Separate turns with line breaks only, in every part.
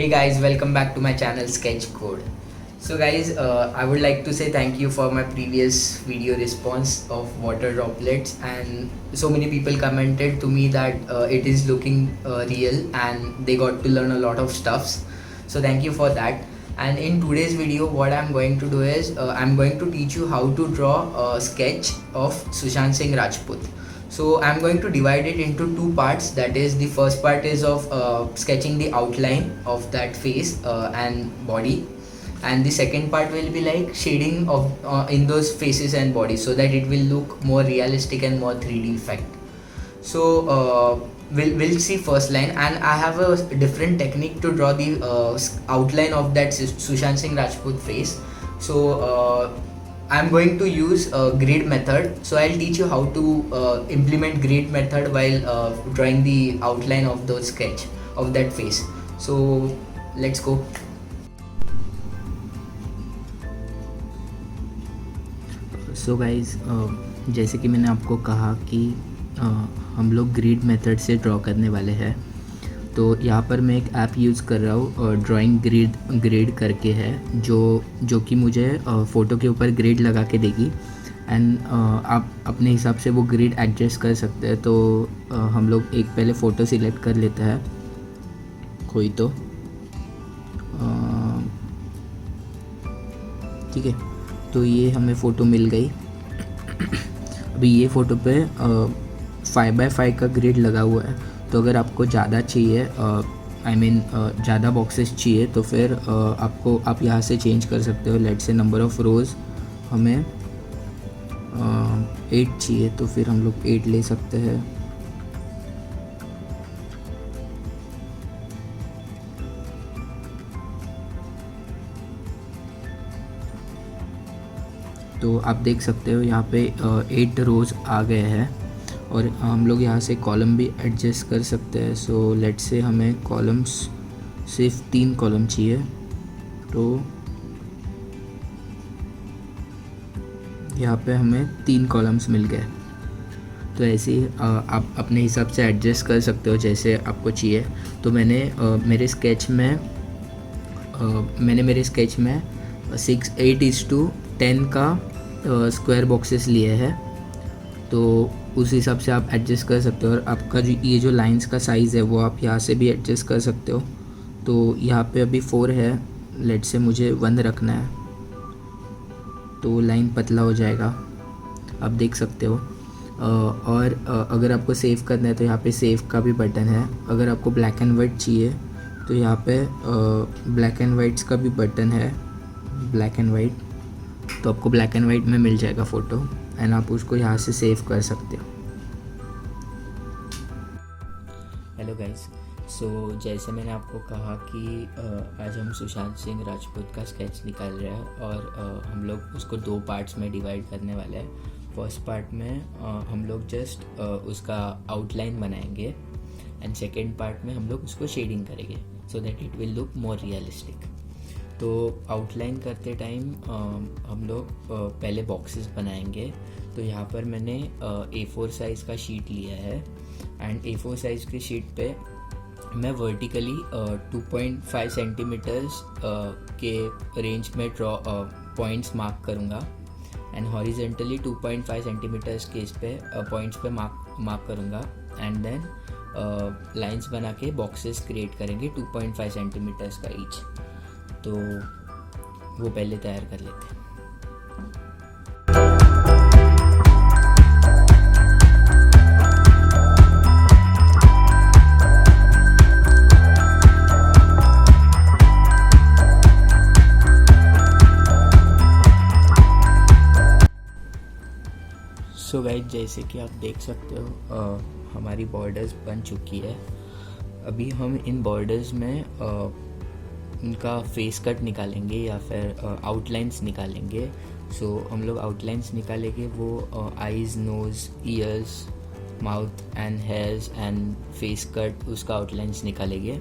Hey guys, welcome back to my channel Sketch Code. So guys, I would like to say thank you for my previous video response of water droplets, and so many people commented to me that it is looking real and they got to learn a lot of stuffs. So thank you for that. And in today's video what I'm going to do is I'm going to teach you how to draw a sketch of Sushant Singh Rajput. So I'm going to divide it into two parts. That is, the first part is of sketching the outline of that face and body, and the second part will be like shading of in those faces and bodies, so that it will look more realistic and more 3D effect. So we'll see first line, and I have a different technique to draw the outline of that Sushant Singh Rajput face. So I'm going to use a grid method. So I'll teach you how to implement grid method while drawing the outline of the sketch of that face. So let's go.
So guys, जैसे कि मैंने आपको कहा कि हम लोग grid method से draw करने वाले हैं। तो यहाँ पर मैं एक ऐप यूज़ कर रहा हूँ, ड्राइंग ग्रिड करके है, जो कि मुझे फ़ोटो के ऊपर ग्रिड लगा के देगी। एंड आप अपने हिसाब से वो ग्रिड एडजस्ट कर सकते हैं। तो हम लोग एक पहले फ़ोटो सिलेक्ट कर लेते हैं कोई तो, ठीक है। तो ये हमें फ़ोटो मिल गई। अभी ये फ़ोटो पे 5x5 का ग्रिड लगा हुआ है। तो अगर आपको ज़्यादा चाहिए, ज़्यादा बॉक्सेस चाहिए, तो फिर आप यहाँ से चेंज कर सकते हो। लेट से नंबर ऑफ़ रोज़ हमें 8 चाहिए, तो फिर हम लोग 8 ले सकते हैं। तो आप देख सकते हो यहाँ पे 8 रोज़ आ गए हैं, और हम लोग यहाँ से कॉलम भी एडजस्ट कर सकते हैं। सो लेट से हमें कॉलम्स सिर्फ 3 कॉलम चाहिए, तो यहाँ पे हमें 3 कॉलम्स मिल गए। तो ऐसे ही आप अपने हिसाब से एडजस्ट कर सकते हो जैसे आपको चाहिए। तो मैंने मेरे स्केच में 8:10 का स्क्वायर बॉक्सेस लिए हैं। तो उस हिसाब से आप एडजस्ट कर सकते हो, और आपका ये जो लाइंस का साइज़ है वो आप यहाँ से भी एडजस्ट कर सकते हो। तो यहाँ पे अभी 4 है, लेट से मुझे 1 रखना है, तो लाइन पतला हो जाएगा, आप देख सकते हो। और अगर आपको सेव करना है तो यहाँ पे सेव का भी बटन है। अगर आपको ब्लैक एंड वाइट चाहिए तो यहाँ पे ब्लैक एंड वाइट्स का भी बटन है, ब्लैक एंड वाइट। तो आपको ब्लैक एंड वाइट में मिल जाएगा फ़ोटो, एंड आप उसको यहाँ से सेव कर सकते हो। हेलो गाइस, सो जैसे मैंने आपको कहा कि आज हम सुशांत सिंह राजपूत का स्केच निकाल रहे हैं, और हम लोग उसको 2 पार्ट्स में डिवाइड करने वाले हैं। फर्स्ट पार्ट में हम लोग जस्ट उसका आउटलाइन बनाएंगे, एंड सेकेंड पार्ट में हम लोग उसको शेडिंग करेंगे, so that it will look more realistic. तो आउटलाइन करते टाइम हम लोग पहले बॉक्सेस बनाएंगे। तो यहाँ पर मैंने A4 साइज़ का शीट लिया है, एंड A4 साइज़ की शीट पे मैं वर्टिकली 2.5 सेंटीमीटर्स के रेंज में पॉइंट्स मार्क करूँगा, एंड हॉरिजेंटली 2.5 सेंटीमीटर्स के इस पे पॉइंट्स पे मार्क करूँगा, एंड देन लाइंस बना के बॉक्सेस क्रिएट करेंगे 2.5 सेंटीमीटर्स का ईच। तो वो पहले तैयार कर लेते हैं। सो गाइस, जैसे कि आप देख सकते हो हमारी बॉर्डर्स बन चुकी है। अभी हम इन बॉर्डर्स में उनका फेस कट निकालेंगे या फिर आउटलाइंस निकालेंगे। सो हम लोग आउटलाइंस निकालेंगे, वो eyes, nose, ears, mouth and hairs and face cut, उसका आउटलाइंस निकालेंगे।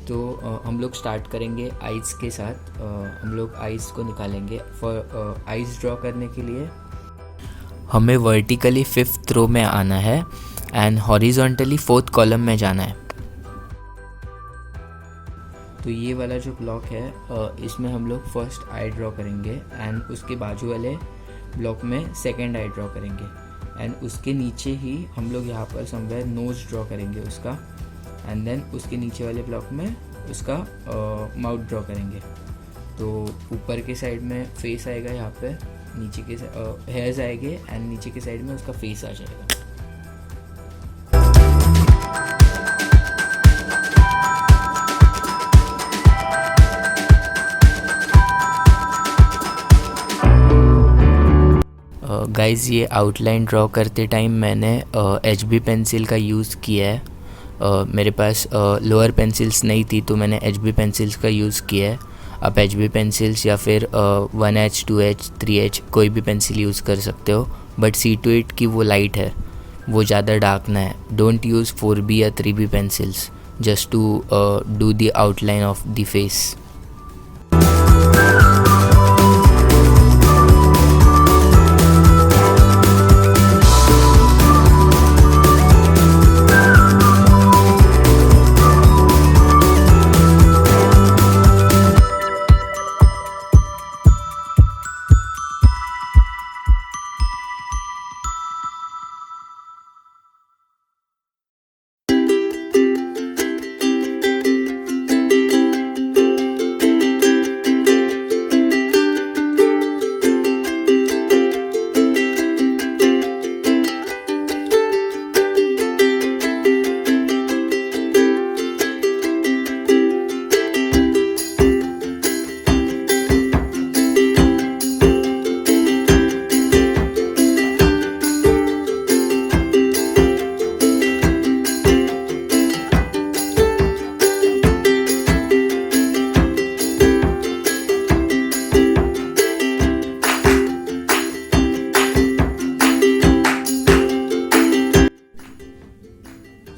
तो हम लोग स्टार्ट करेंगे आईज़ के साथ। हम लोग आईज़ को निकालेंगे। फॉर आईज़ ड्रॉ करने के लिए हमें वर्टिकली 5th रो में आना है, एंड हॉरिजॉन्टली 4th कॉलम में जाना है। तो ये वाला जो ब्लॉक है इसमें हम लोग फर्स्ट आई ड्रॉ करेंगे एंड उसके बाजू वाले ब्लॉक में सेकंड आई ड्रॉ करेंगे एंड उसके नीचे ही हम लोग यहाँ पर समवेयर नोज ड्रॉ करेंगे उसका एंड देन उसके नीचे वाले ब्लॉक में उसका माउथ ड्रॉ करेंगे। तो ऊपर के साइड में फेस आएगा, यहाँ पे नीचे के हेयर्स आएंगे एंड नीचे के साइड में उसका फेस आ जाएगा। गाइज़ ये आउटलाइन ड्रॉ करते टाइम मैंने HB पेंसिल का यूज़ किया है। मेरे पास लोअर पेंसिल्स नहीं थी तो मैंने HB पेंसिल्स का यूज़ किया है। आप HB पेंसिल्स या फिर 1H 2H 3H कोई भी पेंसिल यूज़ कर सकते हो, बट C28 की वो लाइट है, वो ज़्यादा डार्क ना है। डोंट यूज़ 4B या 3B pencils just to do the outline of the face.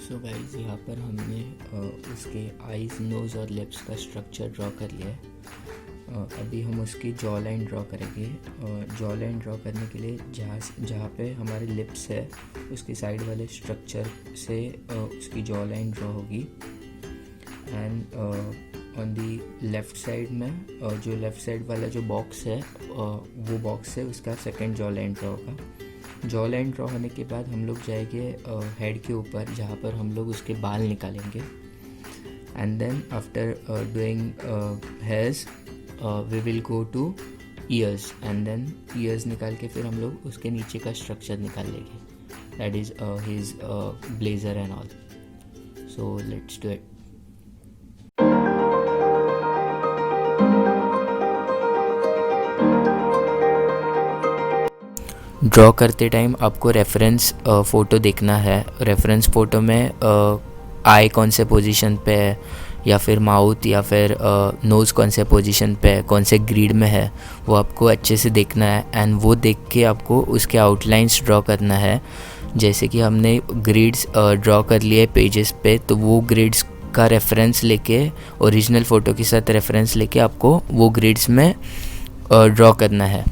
So guys यहाँ पर हमने उसके आईज, नोज़ और लिप्स का स्ट्रक्चर ड्रॉ कर लिया है। अभी हम उसकी जॉ लाइन ड्रॉ करेंगे। जॉ लाइन ड्रॉ करने के लिए जहाँ पे हमारे लिप्स है उसके साइड वाले स्ट्रक्चर से उसकी जॉ लाइन ड्रॉ होगी। And on the left side में जो लेफ़्ट साइड वाला जो बॉक्स है वो बॉक्स है उसका सेकंड जॉ लाइन ड्रॉ होगा। जॉ लाइन ड्रॉ होने के बाद हम लोग जाएंगे हेड के ऊपर जहाँ पर हम लोग उसके बाल निकालेंगे। And then after doing hairs we will go to ears and then ears निकाल के फिर हम लोग उसके नीचे का स्ट्रक्चर निकाल लेंगे, that is his blazer and all. So let's do it. Draw करते टाइम आपको रेफरेंस फ़ोटो देखना है। रेफरेंस फ़ोटो में आई कौन से पोजीशन पे है या फिर माउथ या फिर नोज़ कौन से पोजीशन पे है, कौन से ग्रिड में है, वो आपको अच्छे से देखना है। एंड वो देख के आपको उसके आउटलाइंस ड्रॉ करना है। जैसे कि हमने ग्रिड्स ड्रॉ कर लिए पेजेस पे, तो वो ग्रिड्स का रेफरेंस लेके, ओरिजिनल फ़ोटो के साथ रेफरेंस लेके आपको वो ग्रिड्स में ड्रॉ करना है।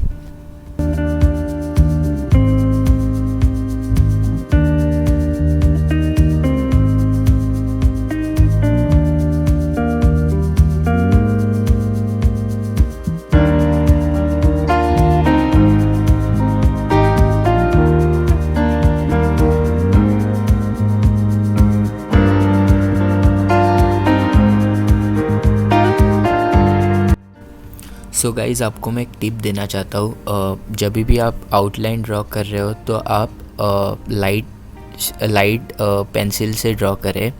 सो गाइज़ आपको मैं एक टिप देना चाहता हूँ। जब भी आप आउटलाइन ड्रॉ कर रहे हो तो आप लाइट पेंसिल से ड्रॉ करें।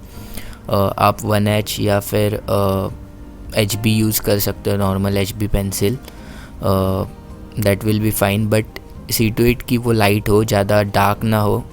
आप 1H या फिर HB यूज़ कर सकते हो, normal HB pencil, that will be fine. But C28 की वो लाइट हो, ज़्यादा डार्क ना हो।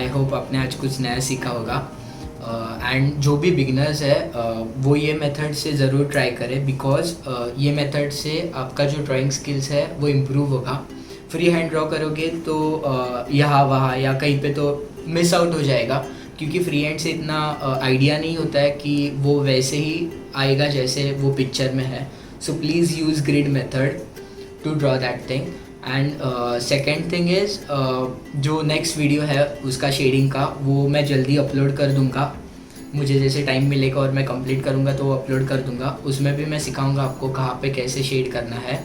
आई होप आपने आज कुछ नया सीखा होगा। एंड जो भी बिगनर्स है वो ये मेथड से ज़रूर ट्राई करें, बिकॉज ये मेथड से आपका जो ड्राइंग स्किल्स है वो इम्प्रूव होगा। फ्री हैंड ड्रॉ करोगे तो यहाँ वहाँ या कहीं पे तो मिस आउट हो जाएगा, क्योंकि फ्री हैंड से इतना आइडिया नहीं होता है कि वो वैसे ही आएगा जैसे वो पिक्चर में है। So please use grid method to draw that thing. And second thing is जो नेक्स्ट वीडियो है उसका शेडिंग का, वो मैं जल्दी अपलोड कर दूंगा। मुझे जैसे टाइम मिलेगा और मैं कंप्लीट करूँगा तो वो अपलोड कर दूंगा। उसमें भी मैं सिखाऊंगा आपको कहाँ पे कैसे शेड करना है।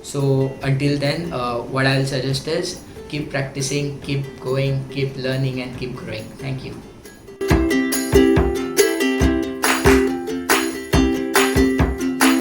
सो until then, what I'll suggest is keep practicing, keep going, keep learning and keep growing. Thank you.